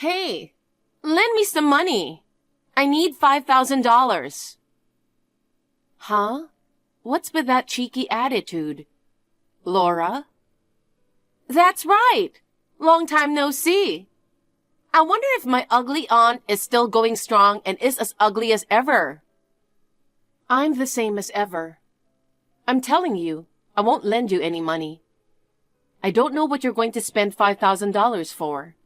Hey, lend me some money. I need $5,000. Huh? What's with that cheeky attitude? Laura? That's right. Long time no see. I wonder if my ugly aunt is still going strong and is as ugly as ever. I'm the same as ever. I'm telling you, I won't lend you any money. I don't know what you're going to spend $5,000 for.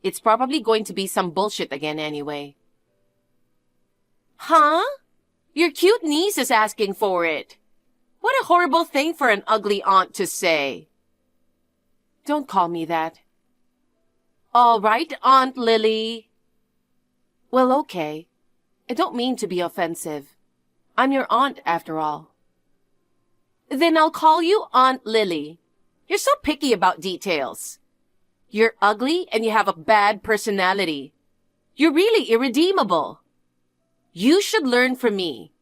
It's probably going to be some bullshit again anyway. Huh? Your cute niece is asking for it. What a horrible thing for an ugly aunt to say. Don't call me that. All right, Aunt Lily. Well, okay. I don't mean to be offensive. I'm your aunt, after all. Then I'll call you Aunt Lily. You're so picky about details. You're ugly and you have a bad personality. You're really irredeemable. You should learn from me.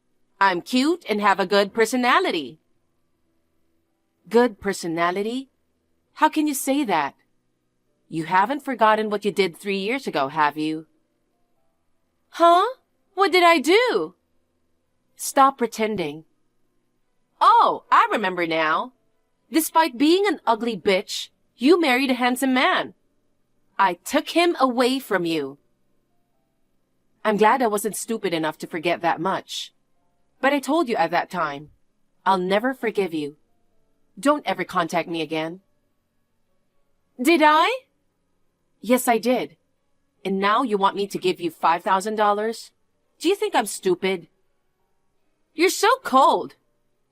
I'm cute and have a good personality. Good personality? How can you say that? You haven't forgotten what you did 3 years ago, have you? Huh? What did I do? Stop pretending. Oh, I remember now. Despite being an ugly bitch, you married a handsome man. I took him away from you. I'm glad I wasn't stupid enough to forget that much. But I told you at that time, I'll never forgive you. Don't ever contact me again. Did I? Yes, I did. And now you want me to give you $5,000? Do you think I'm stupid? You're so cold.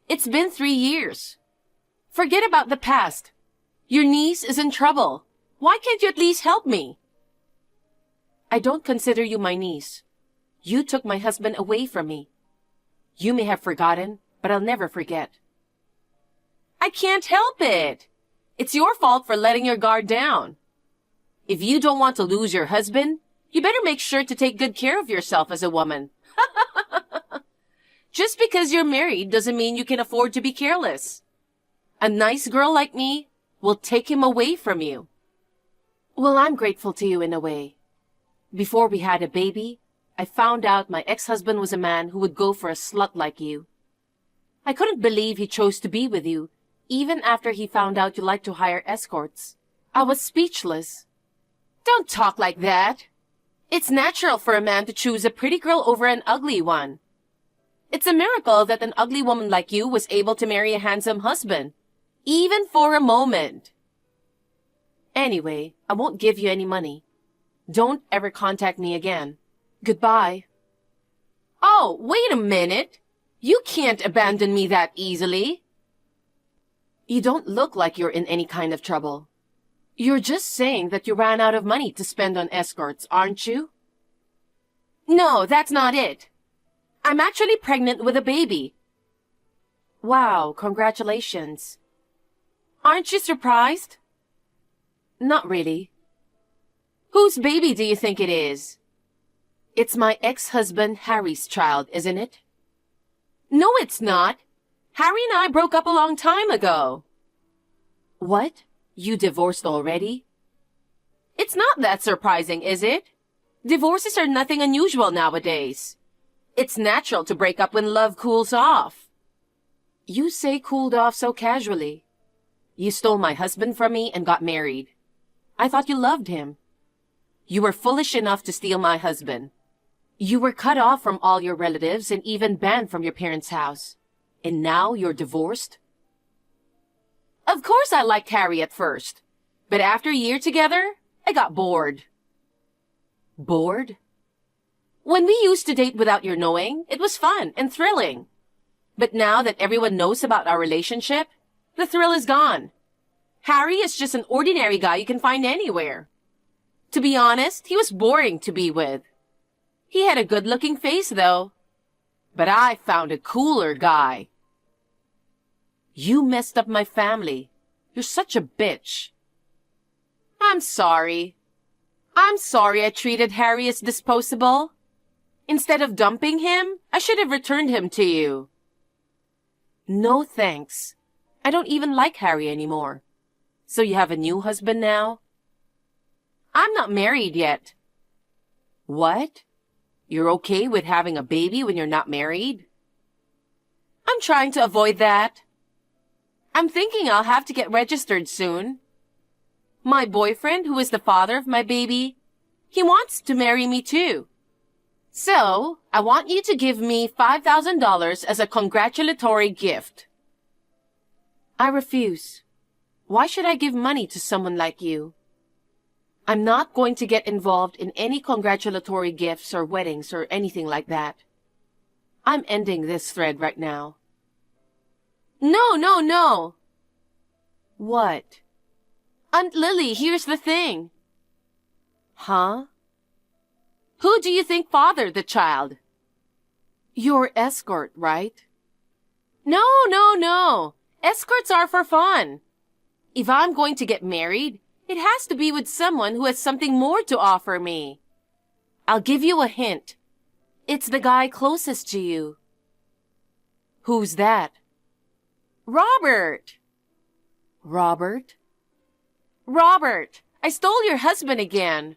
It's been 3 years. Forget about the past. Your niece is in trouble. Why can't you at least help me? I don't consider you my niece. You took my husband away from me. You may have forgotten, but I'll never forget. I can't help it. It's your fault for letting your guard down. If you don't want to lose your husband, you better make sure to take good care of yourself as a woman. Just because you're married doesn't mean you can afford to be careless. A nice girl like me will take him away from you. Well, I'm grateful to you in a way. Before we had a baby, I found out my ex-husband was a man who would go for a slut like you. I couldn't believe he chose to be with you, even after he found out you like to hire escorts. I was speechless. Don't talk like that. It's natural for a man to choose a pretty girl over an ugly one. It's a miracle that an ugly woman like you was able to marry a handsome husband, even for a moment. Anyway, I won't give you any money. Don't ever contact me again. Goodbye. Oh, wait a minute. You can't abandon me that easily. You don't look like you're in any kind of trouble. You're just saying that you ran out of money to spend on escorts, aren't you? No, that's not it. I'm actually pregnant with a baby. Wow, congratulations. Aren't you surprised? Not really. Whose baby do you think it is? It's my ex-husband Harry's child, isn't it? No, it's not. Harry and I broke up a long time ago. What? You divorced already? It's not that surprising, is it? Divorces are nothing unusual nowadays. It's natural to break up when love cools off. You say cooled off so casually. You stole my husband from me and got married. I thought you loved him. You were foolish enough to steal my husband. You were cut off from all your relatives and even banned from your parents' house. And now you're divorced? Of course I liked Harry at first. But after a year together, I got bored. Bored? When we used to date without your knowing, it was fun and thrilling. But now that everyone knows about our relationship, the thrill is gone. Harry is just an ordinary guy you can find anywhere. To be honest, he was boring to be with. He had a good-looking face, though. But I found a cooler guy. You messed up my family. You're such a bitch. I'm sorry. I'm sorry I treated Harry as disposable. Instead of dumping him, I should have returned him to you. No thanks. I don't even like Harry anymore. So you have a new husband now? I'm not married yet, What? You're okay with having a baby when you're not married? I'm trying to avoid that. I'm thinking I'll have to get registered soon. My boyfriend, who is the father of my baby, he wants to marry me too. So, I want you to give me $5,000 as a congratulatory gift. I refuse. Why should I give money to someone like you? I'm not going to get involved in any congratulatory gifts or weddings or anything like that. I'm ending this thread right now. No. What? Aunt Lily, here's the thing. Huh? Who do you think fathered the child? Your escort, right? No. Escorts are for fun. If I'm going to get married, it has to be with someone who has something more to offer me. I'll give you a hint. It's the guy closest to you. Who's that? Robert! Robert? Robert, I stole your husband again.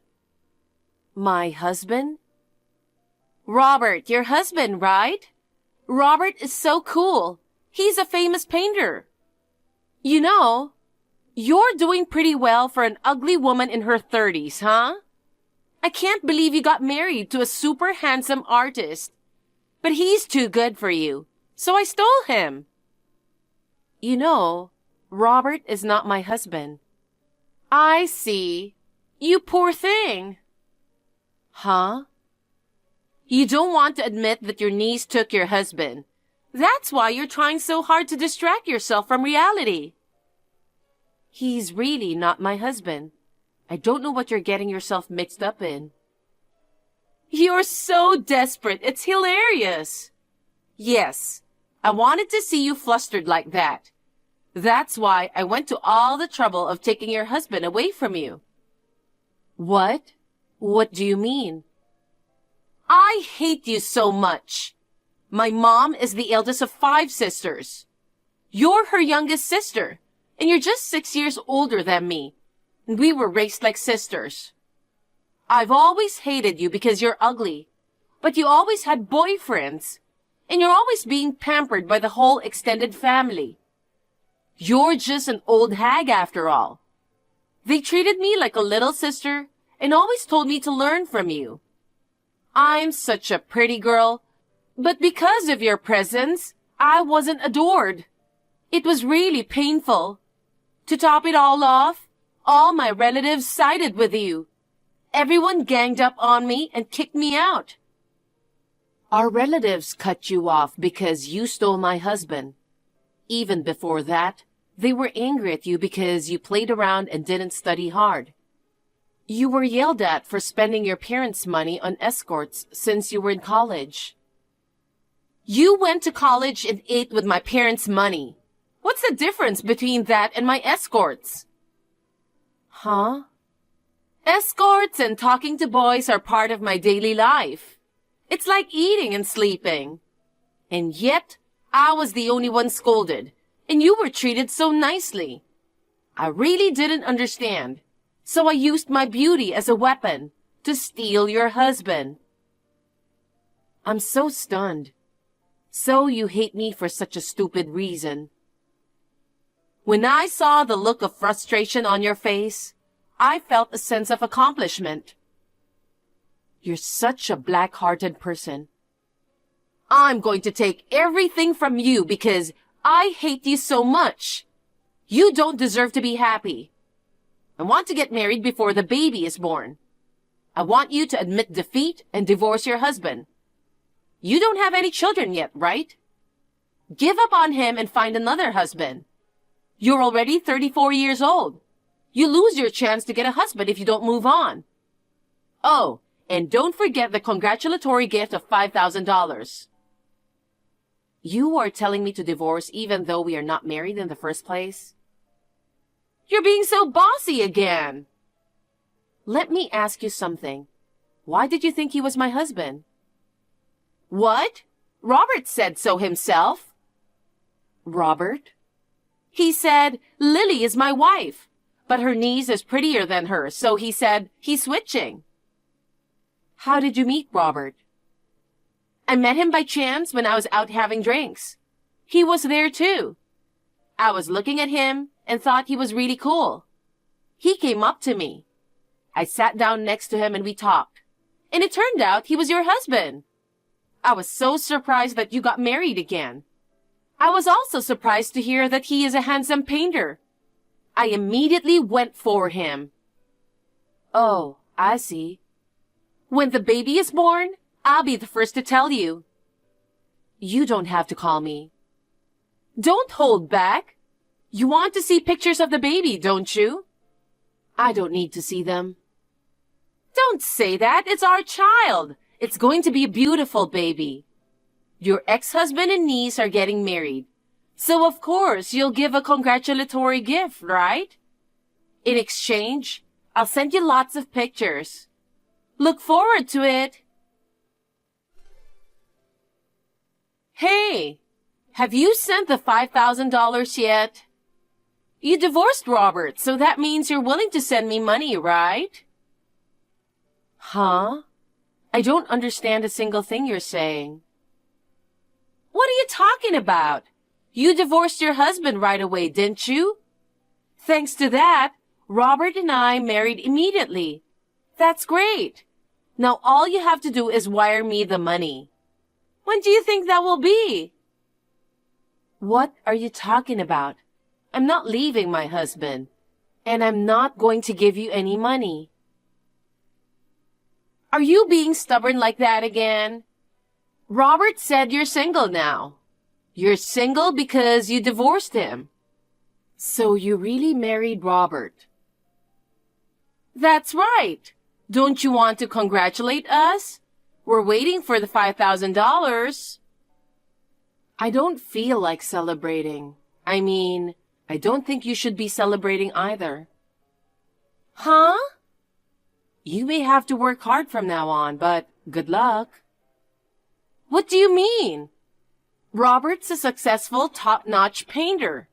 My husband? Robert, your husband, right? Robert is so cool. He's a famous painter. You know, you're doing pretty well for an ugly woman in her 30s, huh? I can't believe you got married to a super handsome artist. But he's too good for you, so I stole him. You know, Robert is not my husband. I see. You poor thing. Huh? You don't want to admit that your niece took your husband. That's why you're trying so hard to distract yourself from reality. He's really not my husband. I don't know what you're getting yourself mixed up in. You're so desperate. It's hilarious. Yes, I wanted to see you flustered like that. That's why I went to all the trouble of taking your husband away from you. What? What do you mean? I hate you so much. My mom is the eldest of 5 sisters. You're her youngest sister, and you're just 6 years older than me. And we were raised like sisters. I've always hated you because you're ugly, but you always had boyfriends, and you're always being pampered by the whole extended family. You're just an old hag after all. They treated me like a little sister and always told me to learn from you. I'm such a pretty girl, but because of your presence, I wasn't adored. It was really painful. To top it all off, all my relatives sided with you. Everyone ganged up on me and kicked me out. Our relatives cut you off because you stole my husband. Even before that, they were angry at you because you played around and didn't study hard. You were yelled at for spending your parents' money on escorts since you were in college. You went to college and ate with my parents' money. What's the difference between that and my escorts? Huh? Escorts and talking to boys are part of my daily life. It's like eating and sleeping. And yet, I was the only one scolded, and you were treated so nicely. I really didn't understand, so I used my beauty as a weapon to steal your husband. I'm so stunned. So you hate me for such a stupid reason. When I saw the look of frustration on your face, I felt a sense of accomplishment. You're such a black-hearted person. I'm going to take everything from you because I hate you so much. You don't deserve to be happy. I want to get married before the baby is born. I want you to admit defeat and divorce your husband. You don't have any children yet, right? Give up on him and find another husband. You're already 34 years old. You lose your chance to get a husband if you don't move on. Oh, and don't forget the congratulatory gift of $5,000. You are telling me to divorce even though we are not married in the first place? You're being so bossy again. Let me ask you something. Why did you think he was my husband? What? Robert said so himself. Robert? He said, Lily is my wife, but her niece is prettier than her, so he said he's switching. How did you meet Robert? I met him by chance when I was out having drinks. He was there too. I was looking at him and thought he was really cool. He came up to me. I sat down next to him and we talked. And it turned out he was your husband. I was so surprised that you got married again. I was also surprised to hear that he is a handsome painter. I immediately went for him. Oh, I see. When the baby is born, I'll be the first to tell you. You don't have to call me. Don't hold back. You want to see pictures of the baby, don't you? I don't need to see them. Don't say that. It's our child. It's going to be a beautiful baby. Your ex-husband and niece are getting married. So of course you'll give a congratulatory gift, right? In exchange, I'll send you lots of pictures. Look forward to it. Hey, have you sent the $5,000 yet? You divorced Robert, so that means you're willing to send me money, right? Huh? I don't understand a single thing you're saying. What are you talking about? You divorced your husband right away, didn't you? Thanks to that, Robert and I married immediately. That's great. Now all you have to do is wire me the money. When do you think that will be? What are you talking about? I'm not leaving my husband, and I'm not going to give you any money. Are you being stubborn like that again? Robert said you're single now. You're single because you divorced him. So you really married Robert. That's right. Don't you want to congratulate us? We're waiting for the $5,000. I don't feel like celebrating. I mean, I don't think you should be celebrating either. Huh? You may have to work hard from now on, but good luck. What do you mean? Robert's a successful, top-notch painter.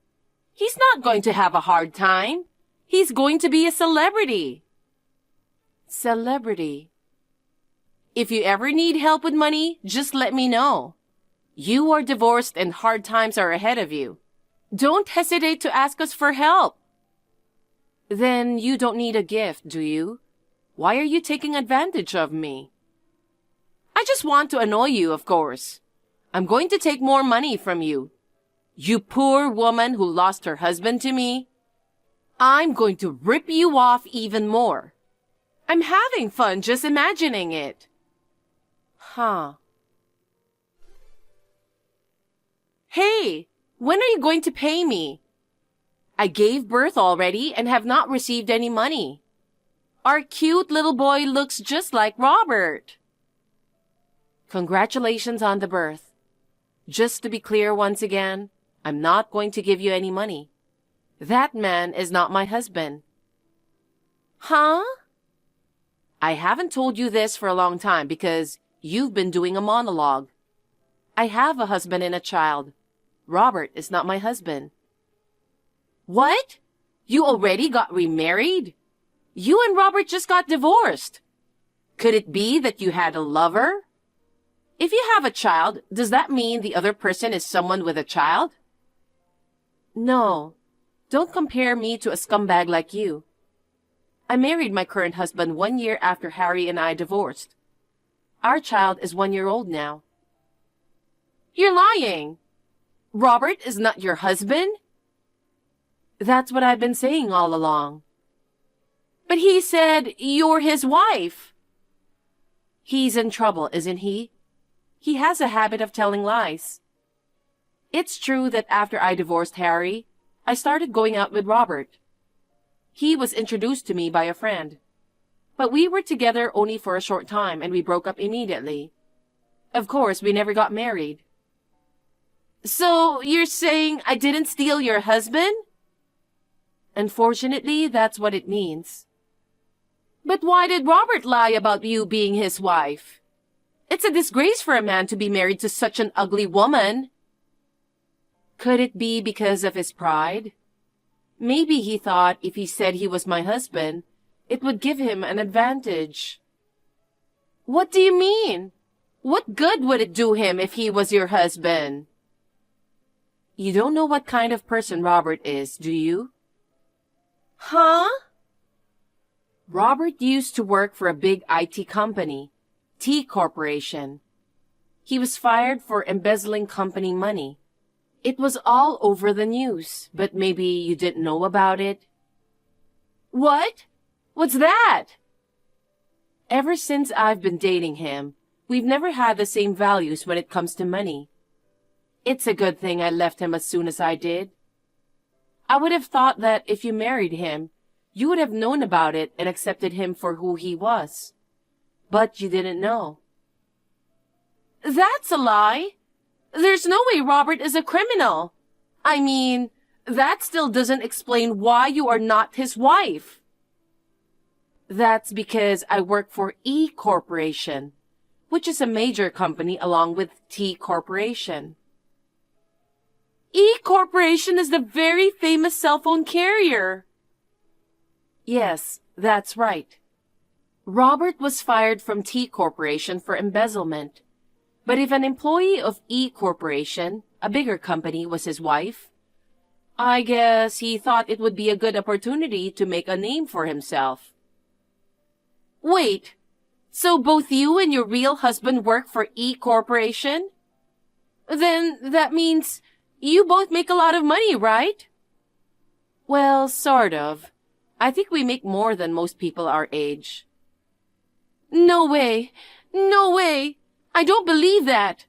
He's not going to have a hard time. He's going to be a celebrity. Celebrity. If you ever need help with money, just let me know. You are divorced and hard times are ahead of you. Don't hesitate to ask us for help. Then you don't need a gift, do you? Why are you taking advantage of me? I just want to annoy you, of course. I'm going to take more money from you. You poor woman who lost her husband to me. I'm going to rip you off even more. I'm having fun just imagining it. Huh. Hey, when are you going to pay me? I gave birth already and have not received any money. Our cute little boy looks just like Robert. Congratulations on the birth. Just to be clear once again, I'm not going to give you any money. That man is not my husband. Huh? I haven't told you this for a long time because you've been doing a monologue. I have a husband and a child. Robert is not my husband. What? You already got remarried? You and Robert just got divorced. Could it be that you had a lover? If you have a child, does that mean the other person is someone with a child? No. Don't compare me to a scumbag like you. I married my current husband 1 year after Harry and I divorced. Our child is 1 year old now. You're lying. Robert is not your husband? That's what I've been saying all along. But he said you're his wife. He's in trouble, isn't he? He has a habit of telling lies. It's true that after I divorced Harry, I started going out with Robert. He was introduced to me by a friend. But we were together only for a short time and we broke up immediately. Of course, we never got married. So, you're saying I didn't steal your husband? Unfortunately, that's what it means. But why did Robert lie about you being his wife? It's a disgrace for a man to be married to such an ugly woman. Could it be because of his pride? Maybe he thought if he said he was my husband, it would give him an advantage. What do you mean? What good would it do him if he was your husband? You don't know what kind of person Robert is, do you? Huh? Robert used to work for a big IT company, T Corporation. He was fired for embezzling company money. It was all over the news, but maybe you didn't know about it. What? What's that? Ever since I've been dating him, we've never had the same values when it comes to money. It's a good thing I left him as soon as I did. I would have thought that if you married him, you would have known about it and accepted him for who he was. But you didn't know. That's a lie. There's no way Robert is a criminal. I mean, that still doesn't explain why you are not his wife. That's because I work for E Corporation, which is a major company along with T Corporation. E Corporation is the very famous cell phone carrier. Yes, that's right. Robert was fired from T Corporation for embezzlement. But if an employee of E Corporation, a bigger company, was his wife, I guess he thought it would be a good opportunity to make a name for himself. Wait, so both you and your real husband work for E Corporation? Then that means you both make a lot of money, right? Well, sort of. I think we make more than most people our age. No way! No way! I don't believe that.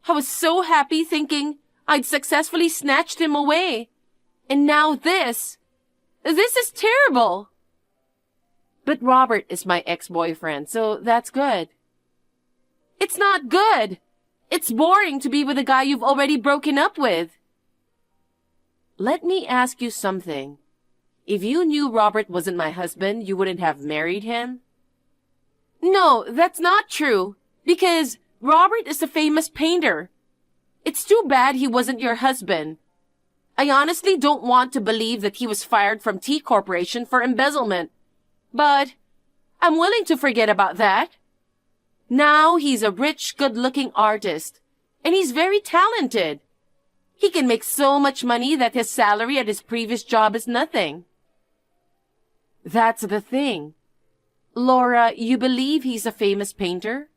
I was so happy thinking I'd successfully snatched him away. And now this. This is terrible. But Robert is my ex-boyfriend, so that's good. It's not good. It's boring to be with a guy you've already broken up with. Let me ask you something. If you knew Robert wasn't my husband, you wouldn't have married him? No, that's not true. Because Robert is a famous painter. It's too bad he wasn't your husband. I honestly don't want to believe that he was fired from T Corporation for embezzlement. But I'm willing to forget about that. Now he's a rich, good-looking artist. And he's very talented. He can make so much money that his salary at his previous job is nothing. That's the thing. Laura, you believe he's a famous painter?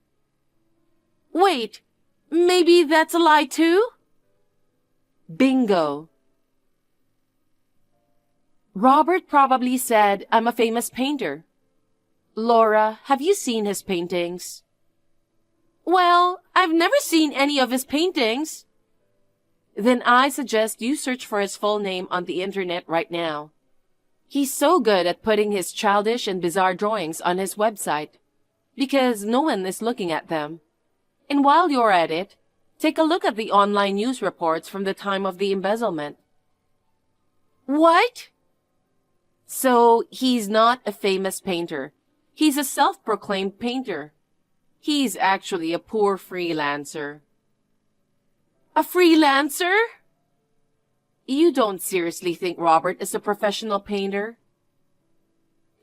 Wait, maybe that's a lie too? Bingo. Robert probably said I'm a famous painter. Laura, have you seen his paintings? Well, I've never seen any of his paintings. Then I suggest you search for his full name on the internet right now. He's so good at putting his childish and bizarre drawings on his website, because no one is looking at them. And while you're at it, take a look at the online news reports from the time of the embezzlement. What? So he's not a famous painter. He's a self-proclaimed painter. He's actually a poor freelancer. A freelancer? You don't seriously think Robert is a professional painter?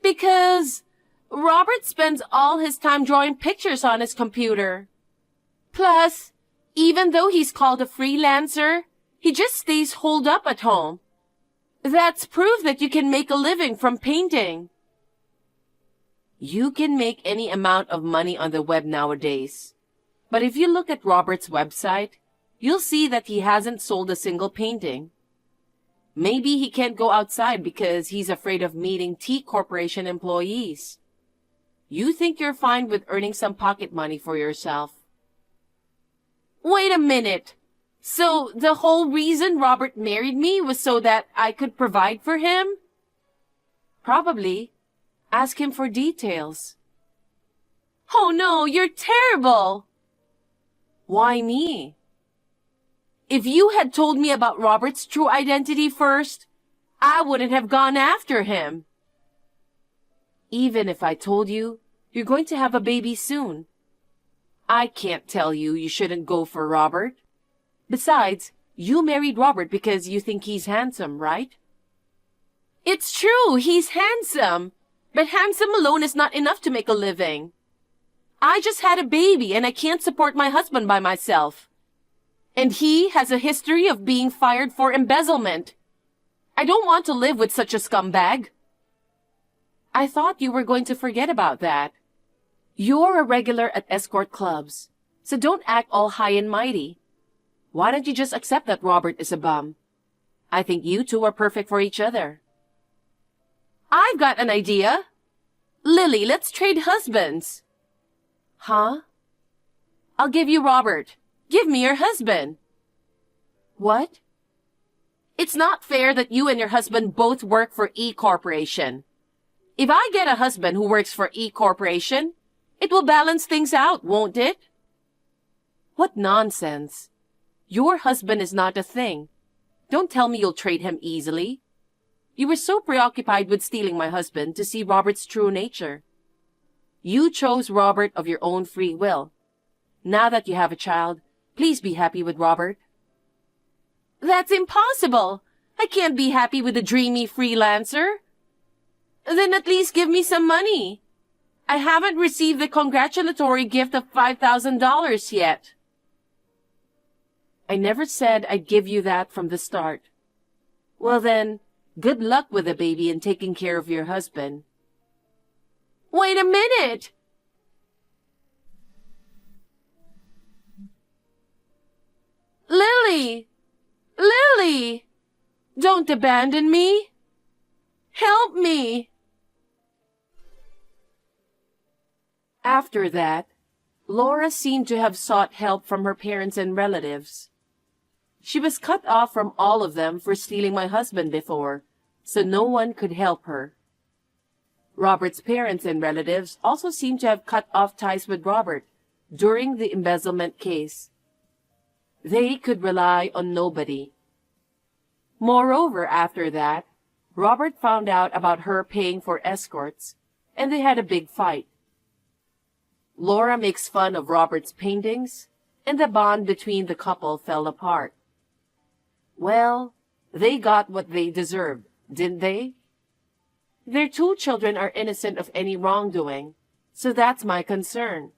Because Robert spends all his time drawing pictures on his computer. Plus, even though he's called a freelancer, he just stays holed up at home. That's proof that you can make a living from painting. You can make any amount of money on the web nowadays. But if you look at Robert's website, you'll see that he hasn't sold a single painting. Maybe he can't go outside because he's afraid of meeting T Corporation employees. You think you're fine with earning some pocket money for yourself. Wait a minute. So the whole reason Robert married me was so that I could provide for him? Probably. Ask him for details. Oh no, you're terrible! Why me? If you had told me about Robert's true identity first, I wouldn't have gone after him. Even if I told you, you're going to have a baby soon. I can't tell you you shouldn't go for Robert. Besides, you married Robert because you think he's handsome, right? It's true, he's handsome. But handsome alone is not enough to make a living. I just had a baby and I can't support my husband by myself. And he has a history of being fired for embezzlement. I don't want to live with such a scumbag. I thought you were going to forget about that. You're a regular at escort clubs, so don't act all high and mighty. Why don't you just accept that Robert is a bum? I think you two are perfect for each other. I've got an idea. Lily, let's trade husbands. Huh? I'll give you Robert. Give me your husband. What? It's not fair that you and your husband both work for E Corporation. If I get a husband who works for E Corporation, it will balance things out, won't it? What nonsense. Your husband is not a thing. Don't tell me you'll trade him easily. You were so preoccupied with stealing my husband to see Robert's true nature. You chose Robert of your own free will. Now that you have a child, please be happy with Robert. That's impossible. I can't be happy with a dreamy freelancer. Then at least give me some money. I haven't received the congratulatory gift of $5,000 yet. I never said I'd give you that from the start. Well then, good luck with the baby and taking care of your husband. Wait a minute! Lily! Lily! Don't abandon me! Help me! After that, Laura seemed to have sought help from her parents and relatives. She was cut off from all of them for stealing my husband before, so no one could help her. Robert's parents and relatives also seemed to have cut off ties with Robert during the embezzlement case. They could rely on nobody. Moreover, after that, Robert found out about her paying for escorts, and they had a big fight. Laura makes fun of Robert's paintings, and the bond between the couple fell apart. Well, they got what they deserved, didn't they? Their 2 children are innocent of any wrongdoing, so that's my concern.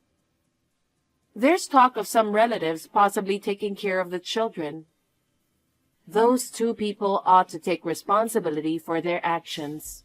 There's talk of some relatives possibly taking care of the children. Those 2 people ought to take responsibility for their actions.